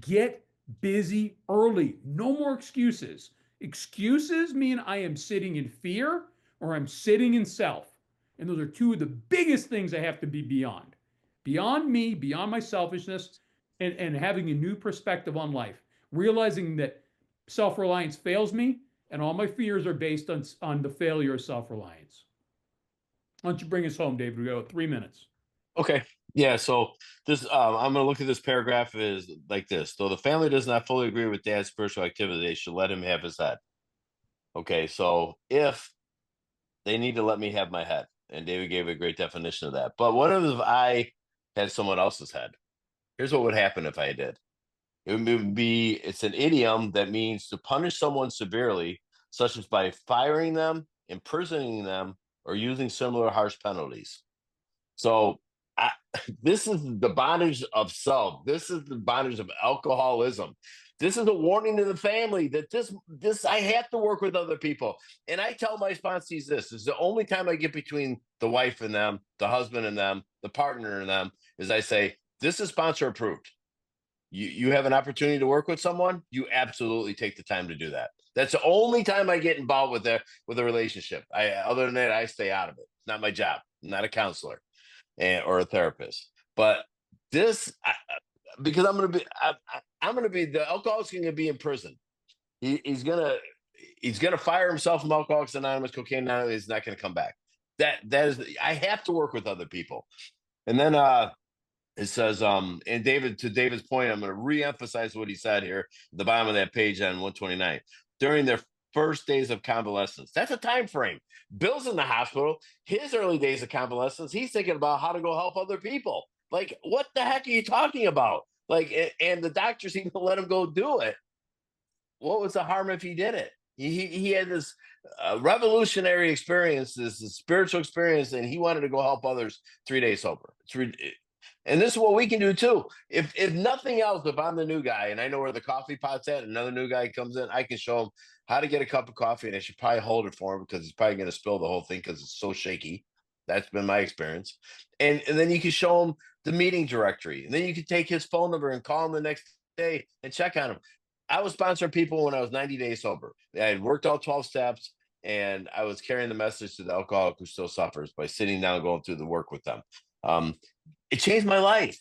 Get busy early. No more excuses. Excuses mean I am sitting in fear or I'm sitting in self. And those are two of the biggest things I have to be beyond. Beyond me, beyond my selfishness, and having a new perspective on life. Realizing that self-reliance fails me, and all my fears are based on the failure of self-reliance. Why don't you bring us home, David? We got 3 minutes. Okay. Yeah. So this, I'm going to look at this paragraph is like this. Though the family does not fully agree with dad's spiritual activity, they should let him have his head. Okay. So if they need to let me have my head, and David gave a great definition of that. But what if I had someone else's head? Here's what would happen if I did. It would be, it's an idiom that means to punish someone severely, such as by firing them, imprisoning them, or using similar harsh penalties. So I, this is the bondage of self. This is the bondage of alcoholism. This is a warning to the family that this I have to work with other people. And I tell my sponsees this is the only time I get between the wife and them, the husband and them, the partner and them, is I say, this is sponsor approved. You have an opportunity to work with someone, you absolutely take the time to do that. That's the only time I get involved with a relationship. Other than that, I stay out of it. It's not my job. I'm not a counselor or a therapist. But this, because I'm going to be the alcoholic's going to be in prison. He's gonna fire himself from Alcoholics Anonymous, Cocaine Anonymous. He's not going to come back. That is, I have to work with other people. And then it says, and to David's point, I'm going to re-emphasize what he said here at the bottom of that page on 129. During their first days of convalescence, that's a time frame. Bill's in the hospital. His early days of convalescence, he's thinking about how to go help other people. Like, what the heck are you talking about? Like, and the doctors even let him go do it. What was the harm if he did it? He had this revolutionary experience, this spiritual experience, and he wanted to go help others 3 days sober. And this is what we can do too. If nothing else, if I'm the new guy and I know where the coffee pot's at, another new guy comes in, I can show him how to get a cup of coffee, and I should probably hold it for him because he's probably going to spill the whole thing because it's so shaky. That's been my experience. And then you can show him the meeting directory, and then you can take his phone number and call him the next day and check on him. I was sponsoring people when I was 90 days sober. I had worked all 12 steps, and I was carrying the message to the alcoholic who still suffers by sitting down and going through the work with them. It changed my life.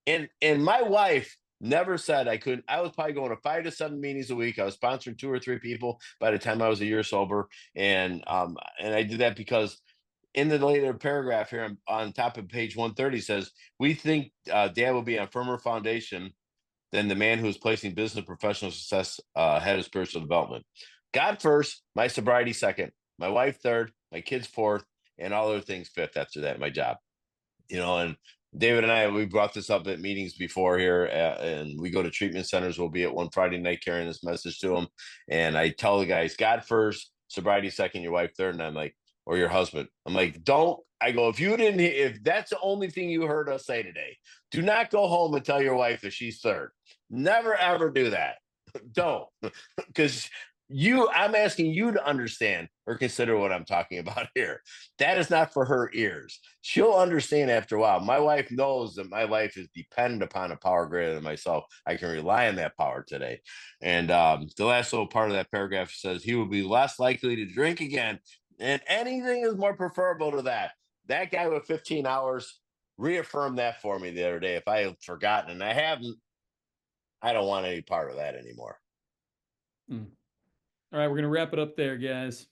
And my wife never said I couldn't. I was probably going to 5 to 7 meetings a week. I was sponsoring 2 or 3 people by the time I was a year sober. And I did that because in the later paragraph here on top of page 130 says, we think Dad will be on firmer foundation than the man who is placing business and professional success ahead of spiritual development. God first, my sobriety second, my wife third, my kids fourth, and all other things fifth after that, my job. And David and I, we brought this up at meetings before here, and we go to treatment centers. We'll be at one Friday night carrying this message to them. And I tell the guys, God first, sobriety second, your wife third. And I'm like, or your husband. I'm like, if that's the only thing you heard us say today, do not go home and tell your wife that she's third. Never, ever do that. Don't, because I'm asking you to understand or consider what I'm talking about here. That is not for her ears. She'll understand after a while. My wife knows that my life is dependent upon a power greater than myself. I can rely on that power today. And the last little part of that paragraph says he will be less likely to drink again. And anything is more preferable to that. That guy with 15 hours reaffirmed that for me the other day. If I had forgotten, and I haven't, I don't want any part of that anymore. All right, we're going to wrap it up there, guys.